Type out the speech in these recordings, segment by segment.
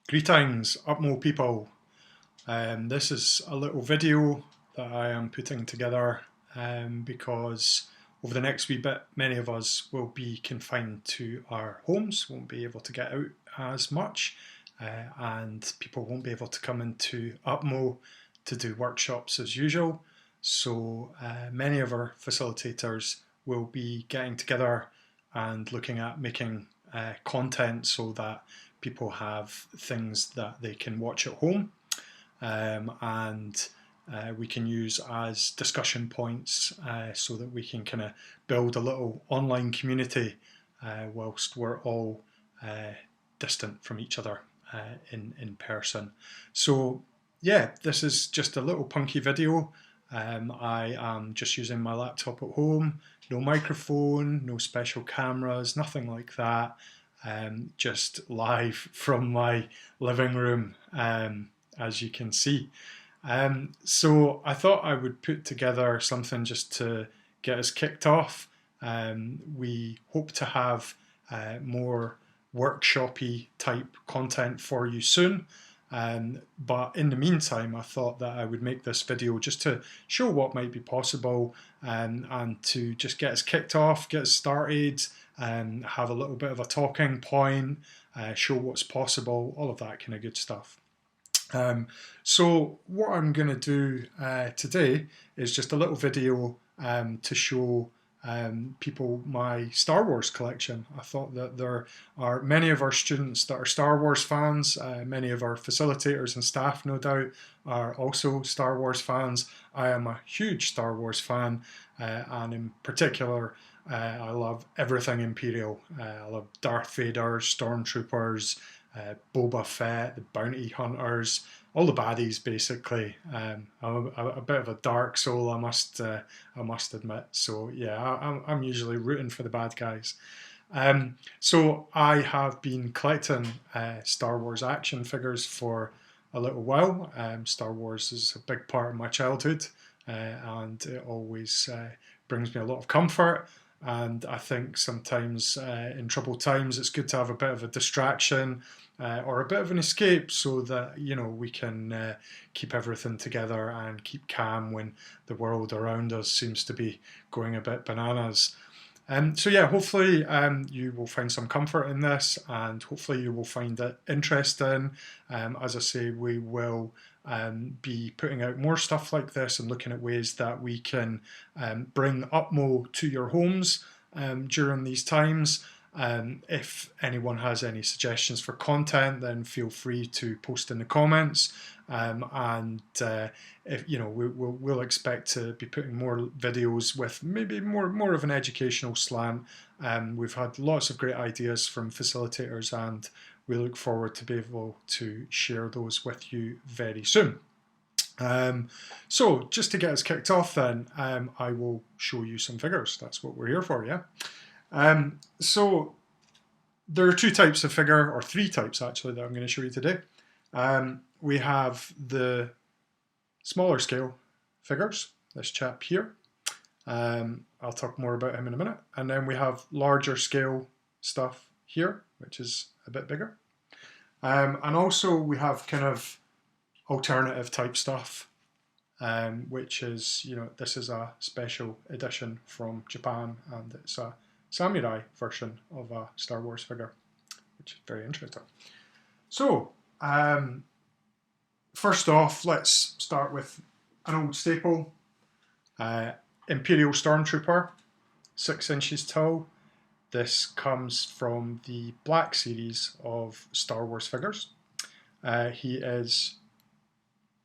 Greetings, UPMO people. This is a little video that I am putting together because over the next wee bit, many of us will be confined to our homes, won't be able to get out as much, and people won't be able to come into UPMO to do workshops as usual. So many of our facilitators will be getting together and looking at making content so that people have things that they can watch at home, and we can use as discussion points so that we can kind of build a little online community whilst we're all distant from each other in person. So yeah, this is just a little punky video. I am just using my laptop at home, no microphone, no special cameras, nothing like that. Just live from my living room, as you can see. So I thought I would put together something just to get us kicked off. We hope to have more workshopy type content for you soon. But in the meantime, I thought that I would make this video just to show what might be possible, and to just get us kicked off, get us started, have a little bit of a talking point, show what's possible, all of that kind of good stuff. So what I'm going to do today is just a little video to show people my Star Wars collection. I thought that there are many of our students that are Star Wars fans. Many of our facilitators and staff, no doubt, are also Star Wars fans. I am a huge Star Wars fan, and in particular, I love everything Imperial. I love Darth Vader, Stormtroopers, Boba Fett, the bounty hunters, all the baddies basically. I'm a bit of a dark soul, I must admit. So yeah, I'm usually rooting for the bad guys. So I have been collecting Star Wars action figures for a little while. Star Wars is a big part of my childhood, and it always brings me a lot of comfort. And I think sometimes in troubled times, it's good to have a bit of a distraction or a bit of an escape, so that we can keep everything together and keep calm when the world around us seems to be going a bit bananas. So yeah, hopefully you will find some comfort in this, and hopefully you will find it interesting. As I say, we will be putting out more stuff like this and looking at ways that we can bring UPMO to your homes during these times. If anyone has any suggestions for content, then feel free to post in the comments. And if we'll expect to be putting more videos with maybe more of an educational slant. We've had lots of great ideas from facilitators, and we look forward to be able to share those with you very soon. So just to get us kicked off then, I will show you some figures. That's what we're here for, yeah? So there are two types of figure, or three types actually, that I'm going to show you today. We have the smaller scale figures, this chap here. I'll talk more about him in a minute. And then we have larger scale stuff here, which is a bit bigger. And also we have kind of alternative type stuff, which is, this is a special edition from Japan, and it's a samurai version of a Star Wars figure, which is very interesting. So, first off, let's start with an old staple. Imperial Stormtrooper, 6 inches tall. This comes from the Black series of Star Wars figures. He is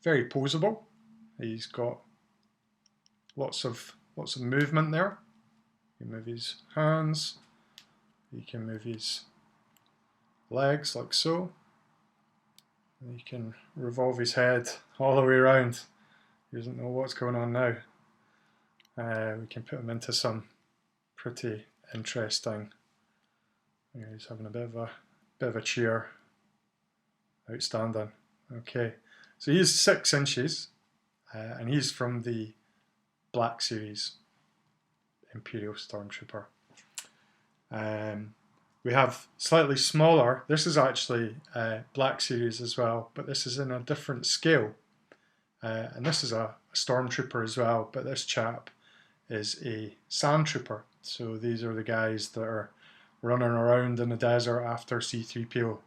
very poseable. He's got lots of movement there. He can move his hands. He can move his legs like so. He can revolve his head all the way around. He doesn't know what's going on now. We can put him into some pretty interesting. He's having a bit of a cheer. Outstanding. Okay, so he's 6 inches, and he's from the Black series, Imperial Stormtrooper. We have slightly smaller, this is actually Black Series as well, but this is in a different scale. And this is a stormtrooper as well, but this chap is a sand trooper. So these are the guys that are running around in the desert after C-3PO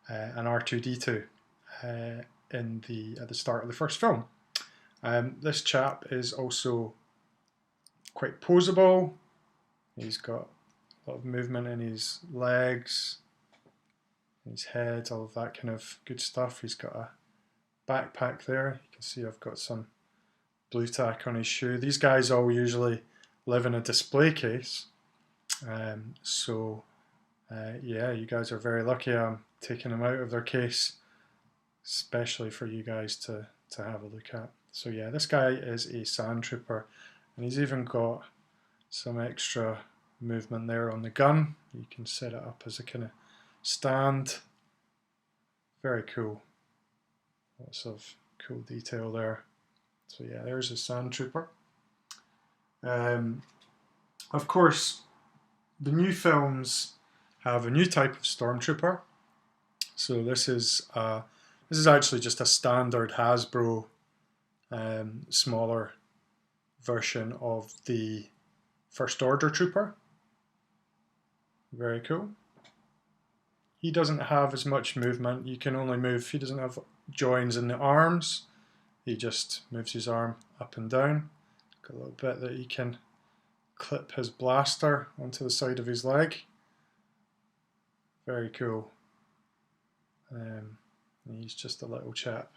and R2-D2 at the start of the first film. This chap is also quite posable. He's got a lot of movement in his legs, his head, all of that kind of good stuff. He's got a backpack there. You can see I've got some blue tack on his shoe. These guys all usually live in a display case. Yeah, you guys are very lucky I'm taking them out of their case, especially for you guys to have a look at. So yeah, this guy is a sand trooper, and he's even got some extra movement there on the gun. You can set it up as a kind of stand. Very cool. Lots of cool detail there. So yeah, there's a sand trooper. Of course, the new films have a new type of stormtrooper. So this is actually just a standard Hasbro smaller version of the First Order Trooper. Very cool. He doesn't have as much movement. You can only move, he doesn't have joins in the arms. He just moves his arm up and down. Got a little bit that he can clip his blaster onto the side of his leg. Very cool. He's just a little chap.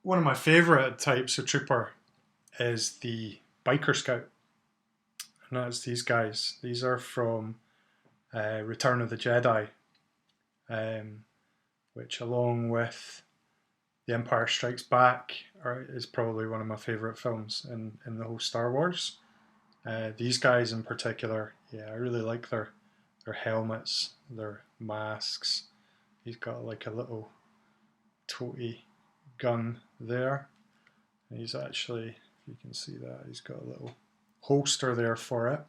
One of my favourite types of trooper is the Biker Scout. And that's these guys. These are from Return of the Jedi, which along with The Empire Strikes Back is probably one of my favourite films in the whole Star Wars. These guys in particular, yeah, I really like their helmets, their masks. He's got like a little toty gun there. And he's actually, if you can see that, he's got a little holster there for it.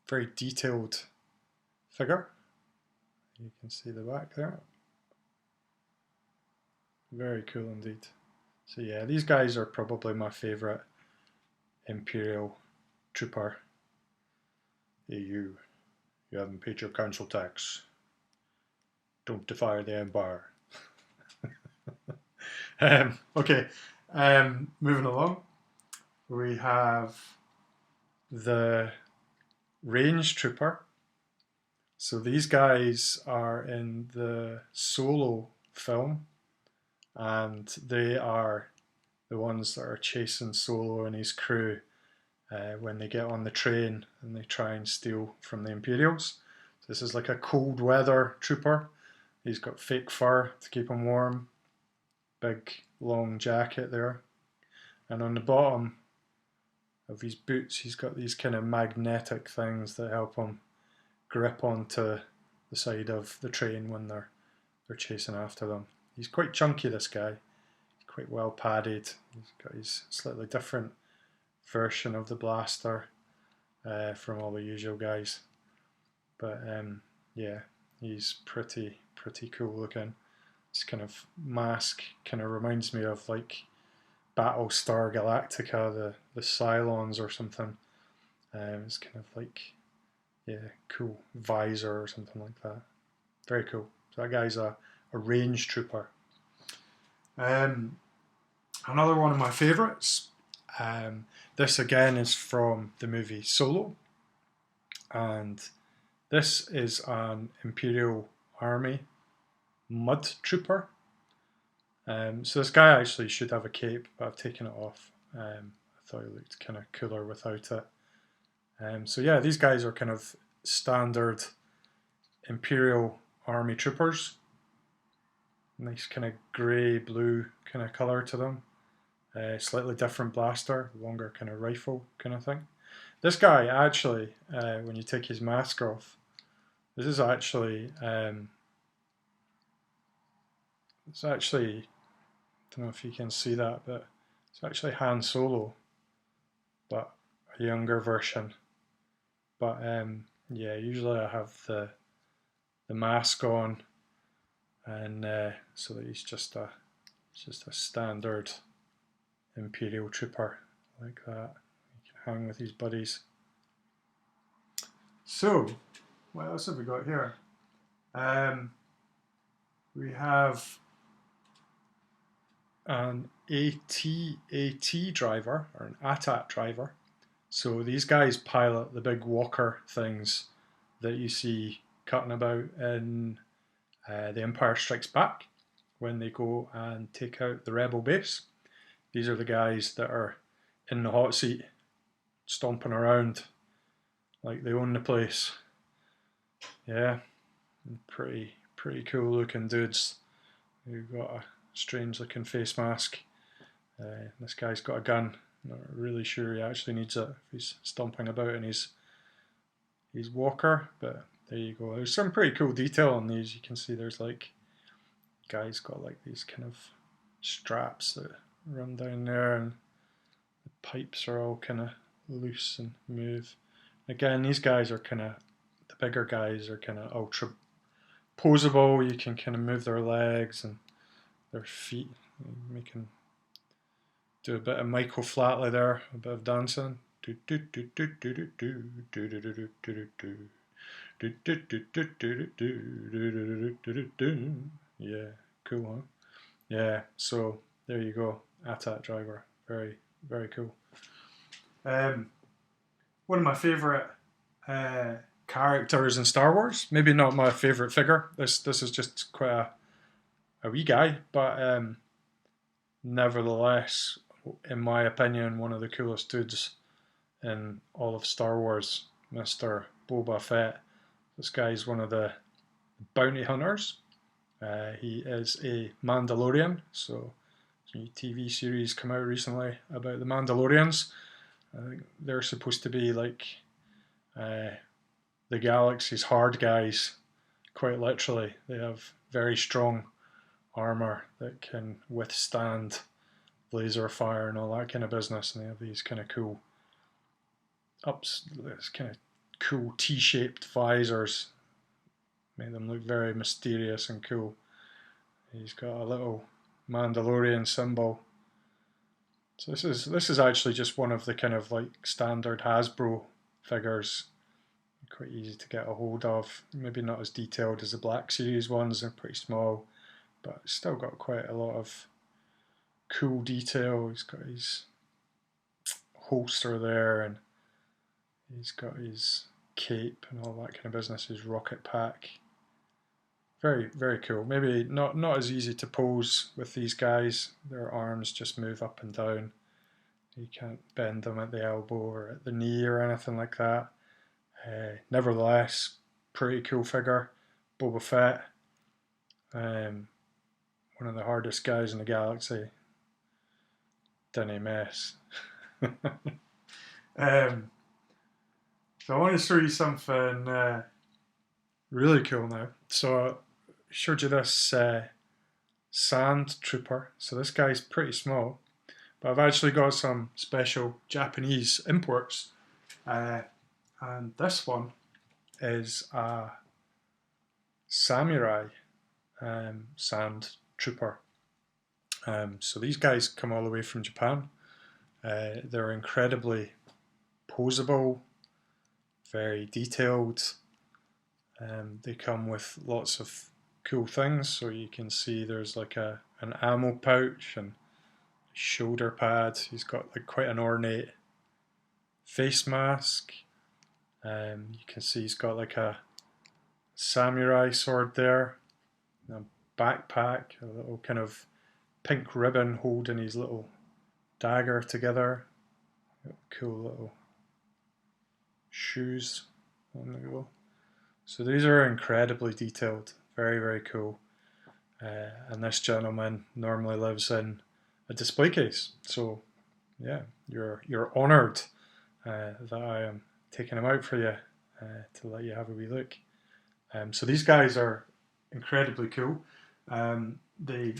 Very detailed figure. You can see the back there. Very cool indeed. So yeah, these guys are probably my favourite Imperial trooper. Hey you haven't paid your council tax. Don't defy the Empire. Okay, moving along. We have the Range Trooper. So these guys are in the Solo film, and they are the ones that are chasing Solo and his crew when they get on the train and they try and steal from the Imperials. So this is like a cold weather trooper. He's got fake fur to keep him warm, big long jacket there, and on the bottom of his boots he's got these kind of magnetic things that help him grip onto the side of the train when they're chasing after them. He's quite chunky, this guy. He's quite well padded. He's got his slightly different version of the blaster from all the usual guys. But yeah, he's pretty cool looking. This kind of mask kind of reminds me of like Battlestar Galactica, the Cylons or something. It's kind of like, yeah, cool visor or something like that. Very cool. So that guy's a range trooper. Another one of my favourites. This again is from the movie Solo, and this is an Imperial Army mud trooper. So this guy actually should have a cape, but I've taken it off. I thought he looked kind of cooler without it. So yeah, these guys are kind of standard Imperial Army troopers. Nice kind of grey blue kind of colour to them. Slightly different blaster, longer kind of rifle kind of thing. This guy actually, when you take his mask off, this is actually, I don't know if you can see that, but it's actually Han Solo, but a younger version. But yeah, usually I have the mask on, and so that he's just a standard Imperial trooper like that. He can hang with his buddies. So, what else have we got here? We have an AT driver, or an ATAT driver. So these guys pilot the big walker things that you see cutting about in The Empire Strikes Back when they go and take out the rebel base. These are the guys that are in the hot seat, stomping around like they own the place. Yeah, pretty cool looking dudes. Who've got a strange looking face mask. This guy's got a gun. Not really sure he actually needs it if he's stomping about in his walker, but there you go. There's some pretty cool detail on these. You can see there's like guys got like these kind of straps that run down there, and the pipes are all kind of loose and move. Again, these guys are kind of, the bigger guys are kind of ultra posable. You can kind of move their legs and their feet, making do a bit of Michael Flatley there, a bit of dancing. Yeah, cool, huh? Yeah, so there you go, ATAT driver, very cool. One of my favourite characters in Star Wars. Maybe not my favourite figure. This is just quite a wee guy, but nevertheless, in my opinion, one of the coolest dudes in all of Star Wars, Mr. Boba Fett. This guy's one of the bounty hunters. He is a Mandalorian, so a TV series come out recently about the Mandalorians. I think they're supposed to be like the galaxy's hard guys, quite literally. They have very strong armor that can withstand laser fire and all that kind of business, and they have these kind of cool this kind of cool T-shaped visors, make them look very mysterious and cool. He's got a little Mandalorian symbol. So this is actually just one of the kind of like standard Hasbro figures, quite easy to get a hold of. Maybe not as detailed as the Black Series ones, they're pretty small, but still got quite a lot of cool detail. He's got his holster there, and he's got his cape and all that kind of business, his rocket pack. Very cool. Maybe not as easy to pose with these guys. Their arms just move up and down. You can't bend them at the elbow or at the knee or anything like that. Nevertheless, pretty cool figure. Boba Fett. One of the hardest guys in the galaxy. Didn't mess. So I want to show you something really cool now. So I showed you this sand trooper. So this guy's pretty small, but I've actually got some special Japanese imports. And this one is a samurai sand trooper. So these guys come all the way from Japan. They're incredibly posable, very detailed. They come with lots of cool things. So you can see there's like an ammo pouch and shoulder pad. He's got like quite an ornate face mask. You can see he's got like a samurai sword there, a backpack, a little kind of pink ribbon holding his little dagger together. Cool little shoes on the go. So these are incredibly detailed, very cool. And this gentleman normally lives in a display case. So yeah, you're honoured that I am taking him out for you to let you have a wee look. So these guys are incredibly cool. They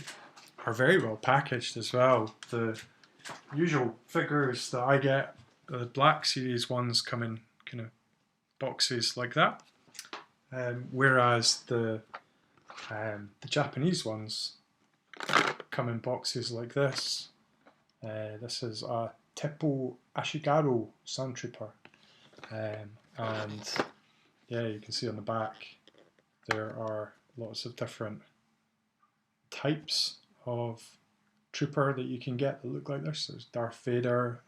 are very well packaged as well. The usual figures that I get, the Black Series ones, come in kind of boxes like that, whereas the Japanese ones come in boxes like this. This is a Teppo Ashigaru Sandtrooper, and yeah, you can see on the back there are lots of different types of trooper that you can get that look like this. There's Darth Vader,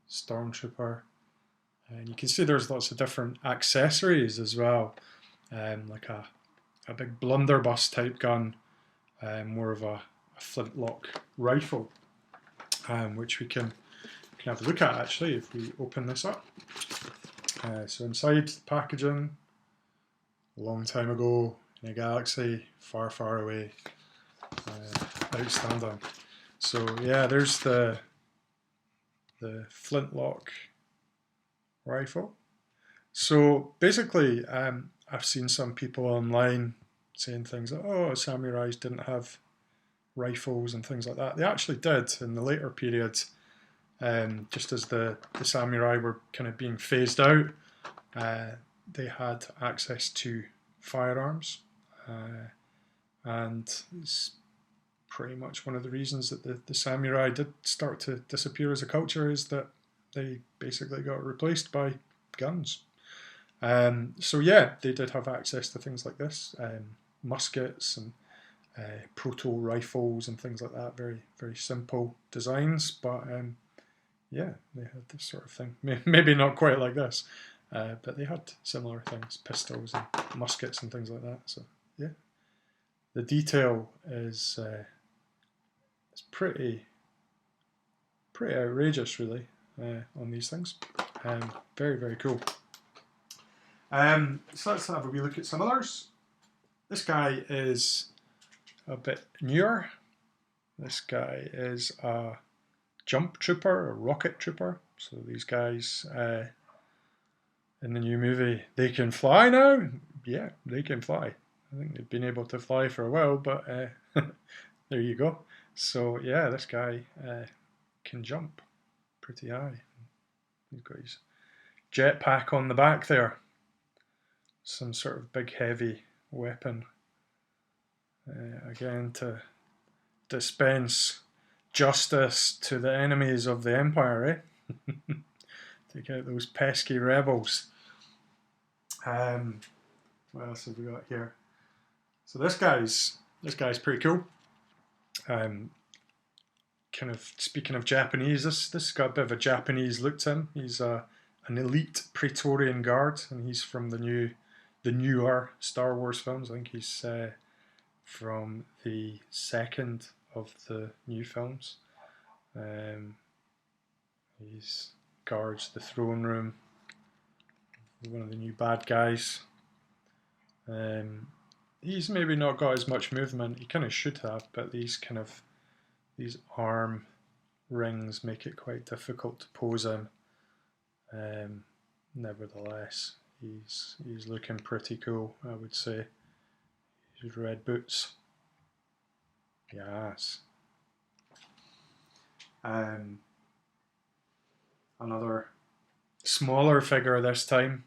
Stormtrooper, and you can see there's lots of different accessories as well, like a big blunderbuss type gun, more of a flintlock rifle, which we can have a look at actually if we open this up. So inside the packaging, a long time ago in a galaxy far, far away, outstanding. So yeah, there's the flintlock rifle. So basically, I've seen some people online saying things like, oh, samurais didn't have rifles and things like that. They actually did in the later period, just as the samurai were kind of being phased out. They had access to firearms, and it's pretty much one of the reasons that the samurai did start to disappear as a culture is that they basically got replaced by guns. So yeah, they did have access to things like this, muskets and proto rifles and things like that. Very, very simple designs, but yeah, they had this sort of thing. Maybe not quite like this, but they had similar things, pistols and muskets and things like that. So yeah, the detail is it's pretty outrageous, really, on these things. Very, very cool. So let's have a wee look at some others. This guy is a bit newer. This guy is a jump trooper, a rocket trooper. So these guys in the new movie, they can fly now. Yeah, they can fly. I think they've been able to fly for a while, but there you go. So yeah, this guy can jump pretty high. He's got his jetpack on the back there. Some sort of big heavy weapon. Again, to dispense justice to the enemies of the Empire, eh? Take out those pesky rebels. What else have we got here? So this guy's pretty cool. Kind of speaking of Japanese, this got a bit of a Japanese look to him. He's an elite Praetorian Guard, and he's from the newer Star Wars films. I think he's from the second of the new films. He guards the throne room. One of the new bad guys. He's maybe not got as much movement. He kind of should have, but these arm rings make it quite difficult to pose him. Nevertheless, he's looking pretty cool, I would say. His red boots. Yes. Another smaller figure this time.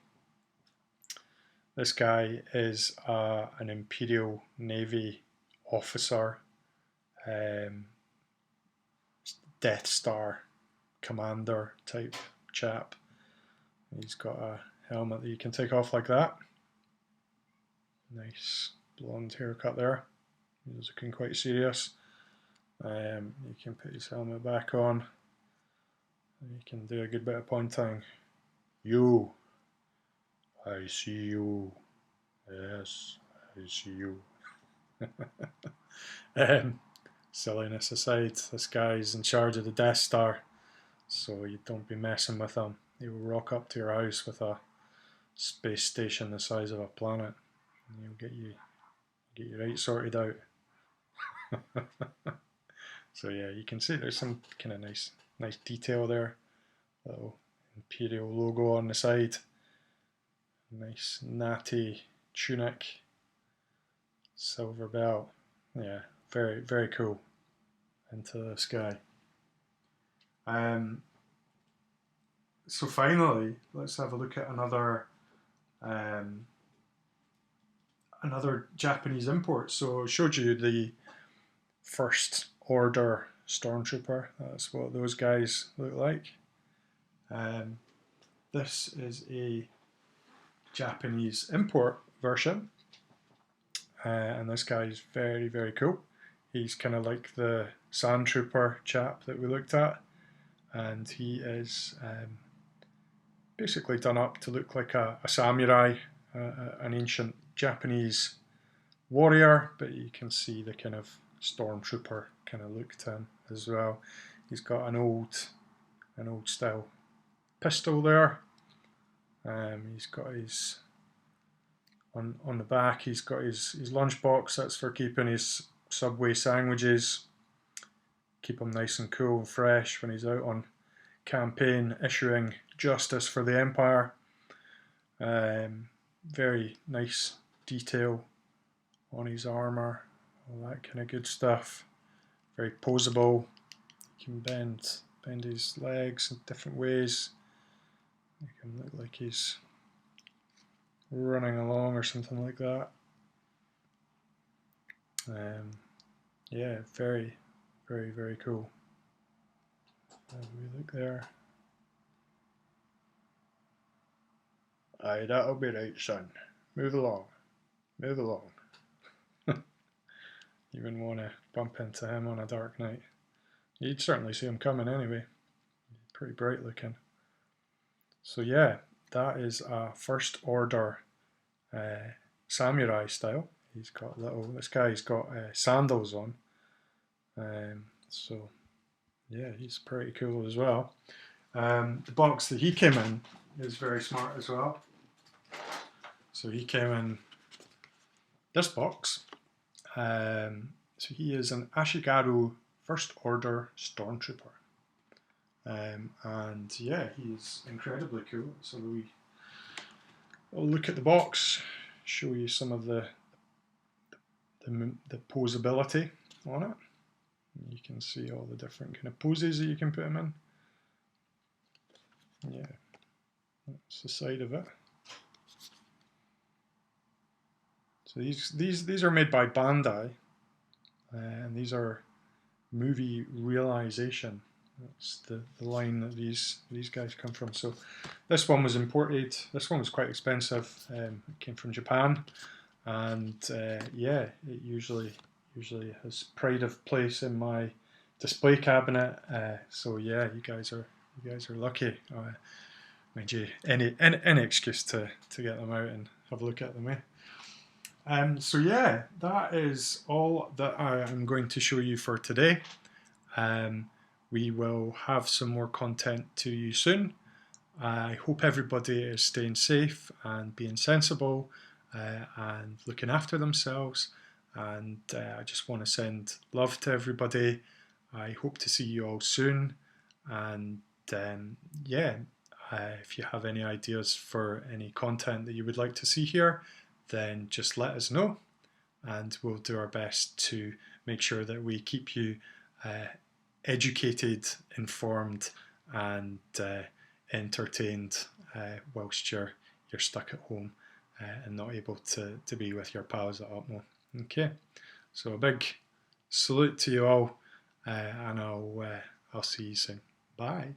This guy is an Imperial Navy officer, Death Star commander type chap. He's got a helmet that you can take off like that. Nice blonde haircut there. He's looking quite serious. You can put his helmet back on. You can do a good bit of pointing. You. I see you. Yes, I see you. Silliness aside, this guy's in charge of the Death Star, so you don't be messing with him. He will rock up to your house with a space station the size of a planet, and he'll get you right sorted out. So yeah, you can see there's some kind of nice detail there. Little Imperial logo on the side. Nice natty tunic. Silver belt. Yeah, very, very cool. Into the sky. So finally, let's have a look at another Another Japanese import. So it showed you the first order stormtrooper. That's what those guys look like. This is a Japanese import version, and this guy is very, very cool. He's kind of like the sand trooper chap that we looked at, and he is basically done up to look like a samurai, an ancient Japanese warrior, but you can see the kind of stormtrooper kind of look to him as well. He's got an old style pistol there. He's got his on the back. He's got his lunchbox. That's for keeping his Subway sandwiches. Keep him nice and cool and fresh when he's out on campaign issuing justice for the Empire. Very nice detail on his armor, all that kind of good stuff. Very posable. He can bend his legs in different ways. Make him look like he's running along or something like that. Yeah, very, very, very cool. We look there. Aye, that'll be right, son. Move along. Move along. You wouldn't want to bump into him on a dark night. You'd certainly see him coming anyway. Pretty bright looking. So yeah, that is a first order samurai style. He's got this guy's got sandals on. So yeah, he's pretty cool as well. The box that he came in is very smart as well. So he came in this box. So he is an Ashigaru First Order Stormtrooper. And yeah, he's incredibly cool. So we'll look at the box, show you some of the posability on it. You can see all the different kind of poses that you can put him in. Yeah, that's the side of it. So these are made by Bandai, and these are movie realization. That's the line that these guys come from. So this one was imported. This one was quite expensive. It came from Japan, and yeah, it usually has pride of place in my display cabinet. So yeah, you guys are lucky. Mind you, any excuse to get them out and have a look at them. So yeah, that is all that I am going to show you for today. We will have some more content to you soon. I hope everybody is staying safe and being sensible and looking after themselves. And I just want to send love to everybody. I hope to see you all soon. And yeah, if you have any ideas for any content that you would like to see here, then just let us know, and we'll do our best to make sure that we keep you educated, informed, and entertained whilst you're stuck at home and not able to be with your pals at UPMO. Okay, so a big salute to you all, and I'll see you soon. Bye.